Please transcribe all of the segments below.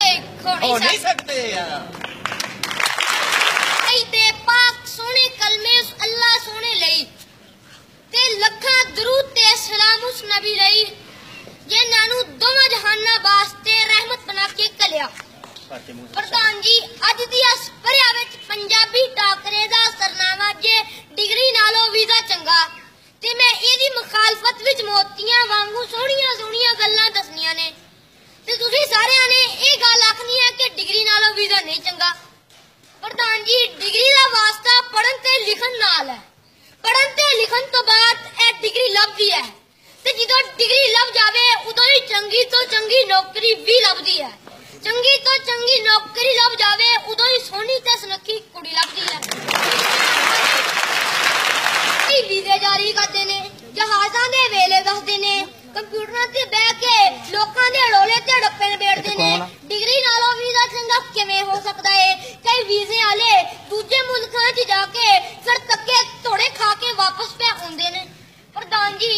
हो नहीं सकते यार। पाक सोने कलमे अल्लाह सोने लई ते लखा दरूद ते सलाम उस नबी लई जिन्हां नूं दोवां जहानां वास्ते रहमत बना के कलिया। प्रधान जी अज दी इस भरिया विच पंजाबी टाकरे दा सरनामा जे डिग्री नालों वीजा चंगा ते मैं इहदी मुखालफत विच मोतियां वांगू सोहणियां सोहणियां गल्लां दसनियां ने ते तुसीं सारिआं ने इह गल आखनी है कि डिग्री नालों वीजा नहीं चंगा। प्रधान जी डिग्री का वास्ता पढ़न ते लिखन नाल है। पढ़न ते लिखन तो बाद ए डिग्री लभदी है ते जदों डिग्री लभ जावे उदों ही चंगी तो चंगी नौकरी भी लभदी है। चंगी तो चंगी नौकरी लभ जावे उदों ही सोहनी ते सुनक्खी कुड़ी लभदी है। वीजे जारी करदे ने, जहाज़ां दे वेले दसदे ने, कंप्यूटरां ते बैठ के लोकां दे अड़ोले ते डप्पे लपेटदे ने। डिग्री नालों वीजा चंगा किवें हो सकदा है? कई वीजे वाले दूजे मुल्कां च जाके फिर तक्के तोड़े खा के वापस पे आउंदे ने। प्रधान जी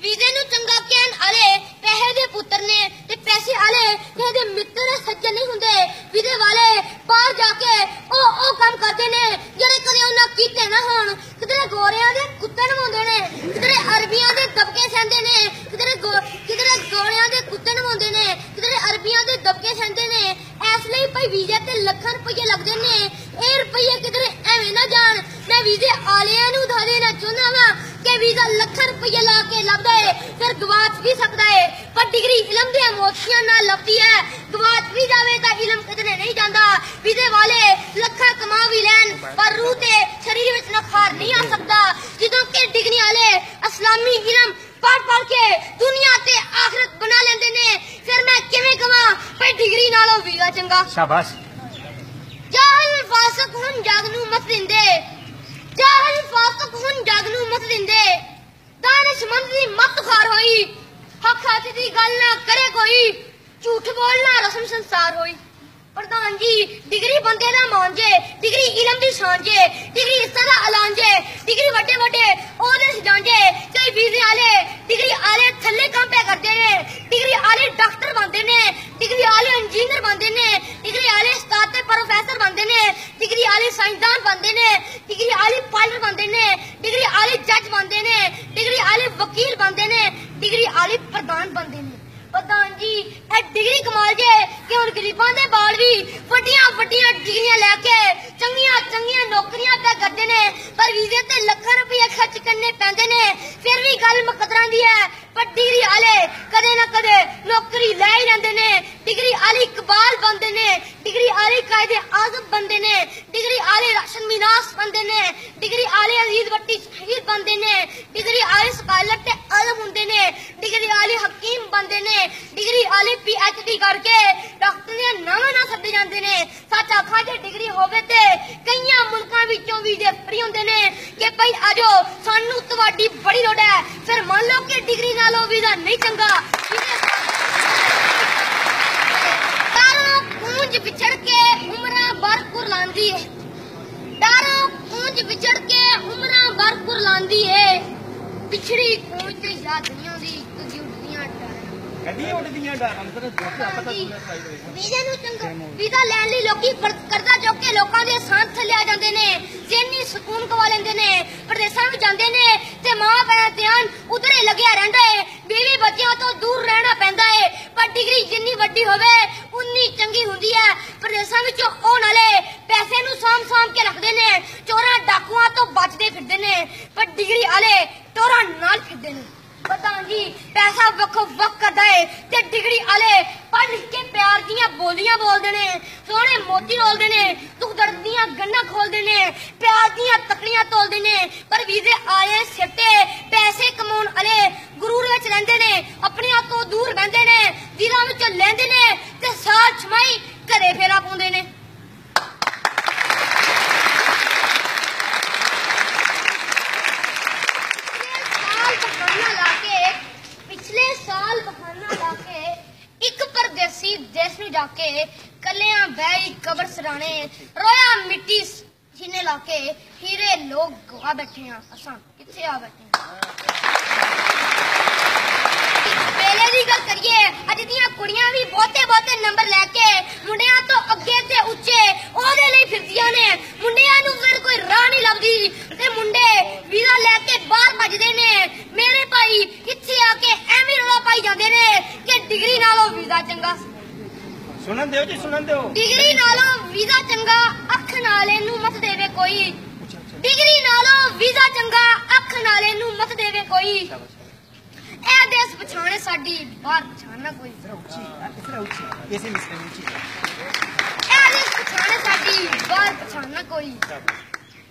वीजे नूं चंगा कहण वाले पैसे दे पुत्तर ने ते पैसे वाले किसे दे मित्र सज्जन नहीं हुंदे। वीजे वाले बाहर जाके ओ काम करदे ने जेड़े कदे उन्हां कीते ना होण। किधरे गोरियां दे कुत्ते नवाउंदे ने, किधरे अरबियां दे दबके सहंदे ने, किधरे गोरियां दे कुत्ते नवाउंदे ने, किधरे अरबियां दे दबके सहंदे ने। इस लई भाई वीजे ते लाखां रुपये लगदे ने। ए रुपये किधरे एवें ना जाण। मैं वीजे वालियां नूं दस देना चाहुंदा वां कि वीजा लाखां रुपये ला के लभदा है फिर गवाच भी सकदा है, पर डिग्री इलम दे मोतियां नाल लभदी है। गवाच भी जावे तां इलम किधरे नहीं जांदा। वीजे वाले लाखां कमा भी लैन पर रूह ते शरीर विच नखार नहीं आ सकदा। जदों कि डिग्री वाले इस्लामी इलम पढ़ के दुनिया ते आखिरत बना लेंदे ने। फिर मैं किवें कहां भाई डिग्री नालों वीजा चंगा। शाबाश। जाहल फासक हुन जग नूं मत दिंदे, जाहल फासक हुन जग नूं मत दिंदे। दानिशमंद दी मत खार होई, हक हथ दी गल ना करे कोई, झूठ बोलना रस्म संसार होई। प्रधान जी डिग्री बंदे दा मान जे, डिग्री इलम दी शान जे, डिग्री इज्जत दा ऐलान जे, डिग्री वड्डे वड्डे ओहदे सजां जे। कई वीजे आले डिग्री आले थल्ले काम पे करदे ने, डिग्री आले डॉक्टर बनदे ने, डिग्री आले इंजीनियर बनदे ने, डिग्री आले उस्ताद ते प्रोफेसर बनदे ने, डिग्री आले साइंसदान बनदे ने, डिग्री आले पायलट बनदे ने, डिग्री आले जज बनदे ने, डिग्री आले वकील बनदे ने, डिग्री आले प्रधान बनदे ने। प्रधान जी ए डिग्री कमाल जे कि हुण गरीबां दे बाल भी वड्डियां वड्डियां डिग्रियां लैके चंगियां चंगियां नौकरियां पे करदे ने, पर वीजे ते लाखां रुपये खर्च करने पैंदे ने। फिर भी गल मुकद्दरां दी है, पर डिग्री आले कदे ना कदे नौकरी लै ही लैंदे ने। डिग्री आले इकबाल बनदे ने, डिग्री आले कायदे आज़म बनदे ने, डिग्री आले राशन मिनास बनदे ने, डिग्री आले अजीज वट्टी शहीद बनदे ने, डिग्री आले स्कॉलर ते आलम हुंदे ने, डिग्री आले हकीम बनदे ने, डिग्री आले PhD करके डॉक्टर दे नावां नाल सद्दे जांदे ने। सच आखां जे डिग्री होवे ते कईयां मुल्कां विचों वीजे फ्री हुंदे ने कि भाई आजो सानू तुहाडी बड़ी लोड़ है। फिर मान लो कि डिग्री नालों वीजा नहीं चंगा। तारों कूंज बिछड़ के उमरां बर कुरलांदी है, तारों कूंज बिछड़ के उमरां बर कुरलांदी है। पिछड़ी कूंज ते याद नहीं आउंदी तुझी उड़दियां वीजा लैन लई लोकी करजा चुक के लोकां दे सांत थल्ले आ जांदे ने, ज़हनी सुकून गवा लेंदे ने, प्रदेशां विच जांदे ने ते मां भैणां ध्यान उधर ही लग्या रहिंदा है। बीवी बच्चियां तो दूर रहना पैंदा है, पर डिग्री जिन्नी वड्डी होवे उन्नी चंगी हुंदी है। प्रदेशां विचों आउण वाले पैसे नूं साम के रखदे ने, चोरां डाकुआं तो बचदे फिरदे ने, पर डिग्री वाले टोरां नाल फिरदे ने। प्रधान जी पैसा वक् वक् करदा है ते डिग्री आले पढ़ लिख के प्यार दियां बोलियां बोलदे ने, सोहणे मोती रोलदे ने, दुख दर्द दियां गन्नां खोलदे ने, प्यार दियां तकड़ियां तोलदे ने। पर वीजे आले सिरते पैसे कमाउण आले गुरूर विच रहिंदे ने, अपने आप तो दूर बहिंदे ने, दिलां विचों लैंदे ने ते साल छमाई घरे फेरा पाउंदे ने। पिछले साल बहाना लाके एक परदेसी देश नूं जाके कलियां बही कबर सराणे रोया मिट्टी सीने लाके हीरे लोग गवा बैठे हैं। असां कित्थे आ बैठे हैं। ਦੀ ਗੱਲ ਕਰੀਏ ਅੱਜ ਦੀਆਂ ਕੁੜੀਆਂ ਵੀ ਬਹੁਤੇ ਨੰਬਰ ਲੈ ਕੇ ਮੁੰਡਿਆਂ ਤੋਂ ਅੱਗੇ ਤੇ ਉੱਚੇ ਉਹਦੇ ਲਈ ਫਿਰਦੀਆਂ ਨੇ। ਮੁੰਡਿਆਂ ਨੂੰ ਫਿਰ ਕੋਈ ਰਾਹ ਨਹੀਂ ਲੱਭਦੀ ਤੇ ਮੁੰਡੇ ਵੀਜ਼ਾ ਲੈ ਕੇ ਬਾਹਰ ਭੱਜਦੇ ਨੇ। ਮੇਰੇ ਭਾਈ ਇੱਥੇ ਆ ਕੇ ਐਵੇਂ ਰੌਲਾ ਪਾਈ ਜਾਂਦੇ ਨੇ ਕਿ ਡਿਗਰੀ ਨਾਲੋਂ ਵੀਜ਼ਾ ਚੰਗਾ। ਸੁਣਨ ਦਿਓ ਜੀ, ਸੁਣਨ ਦਿਓ। ਡਿਗਰੀ ਨਾਲੋਂ ਵੀਜ਼ਾ ਚੰਗਾ, ਅੱਖ ਨਾਲ ਇਹਨੂੰ ਮਤ ਦੇਵੇ ਕੋਈ। ਡਿਗਰੀ ਨਾਲੋਂ ਵੀਜ਼ਾ ਚੰਗਾ, ਅੱਖ ਨਾਲ ਇਹਨੂੰ ਮਤ ਦੇਵੇ ਕੋਈ। ਇਹ ਦੇਸ਼ ਪਛਾਣੇ ਸਾਡੀ, ਬਾਹਰ ਪਛਾਣਨਾ ਕੋਈ। ਇਹ ਦੇਸ਼ ਪਛਾਣੇ ਸਾਡੀ, ਬਾਹਰ ਪਛਾਣਨਾ ਕੋਈ।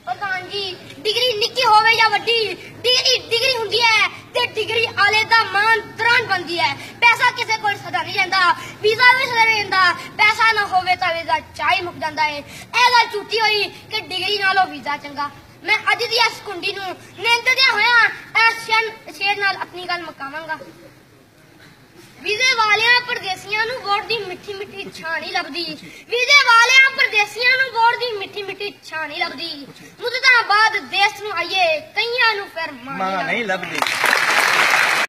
ਪ੍ਰਧਾਨ ਜੀ ਡਿਗਰੀ ਨਿੱਕੀ ਹੋਵੇ ਜਾਂ ਵੱਡੀ, ਡਿਗਰੀ ਹੁੰਦੀ ਹੈ ਤੇ ਡਿਗਰੀ ਆਲੇ ਦਾ ਮਾਨ ਤਾਣ ਬਣਦੀ ਹੈ। ਪੈਸਾ ਕਿਸੇ ਕੋਲ ਸਦਾ ਨਹੀਂ ਰਹਿੰਦਾ, ਵੀਜ਼ਾ ਵੀ ਸਦਾ ਨਹੀਂ ਰਹਿੰਦਾ। ਪੈਸਾ ਨਾ ਹੋਵੇ ਤਾਂ ਵੀਜ਼ਾ ਚਾਹੀ ਮੁੱਕ ਜਾਂਦਾ ਹੈ। ਇਹ ਗੱਲ ਝੂਠੀ ਹੋਈ ਕਿ ਡਿਗਰੀ ਨਾਲੋਂ ਵੀਜ਼ਾ ਚੰਗਾ। ਮੈਂ ਅੱਜ ਦੀ ਇਸ ਕੁੰਡੀ ਨੂੰ ਨਿੰਦਦਿਆਂ ਹੋਇਆ ਇਸ ਸ਼ੇਰ ਨਾਲ ਆਪਣੀ ਗੱਲ ਮੁਕਾਵਾਂਗਾ। ਵੀਜ਼ੇ ਵਾਲਿਆਂ ਪਰਦੇਸੀਆਂ ਨੂੰ ਵੋਟ ਦੀ ਮਿੱਠੀ ਮਿੱਠੀ ਛਾਂ ਨਹੀਂ ਲੱਭਦੀ। ਵੀਜ਼ੇ ਵਾਲਿਆਂ ਪਰਦੇਸੀਆਂ ਨੂੰ ਵੋਟ ਦੀ ਮਿੱਠੀ ਮਿੱਠੀ ਛਾਂ ਨਹੀਂ ਲੱਭਦੀ। ਮੁੱਦਤਾਂ ਬਾਅਦ ਦੇਸ਼ ਨੂੰ ਆਈਏ, ਕਈਆਂ ਨੂੰ ਫਿਰ ਮਾਂ ਨਹੀਂ ਲੱਭਦੀ।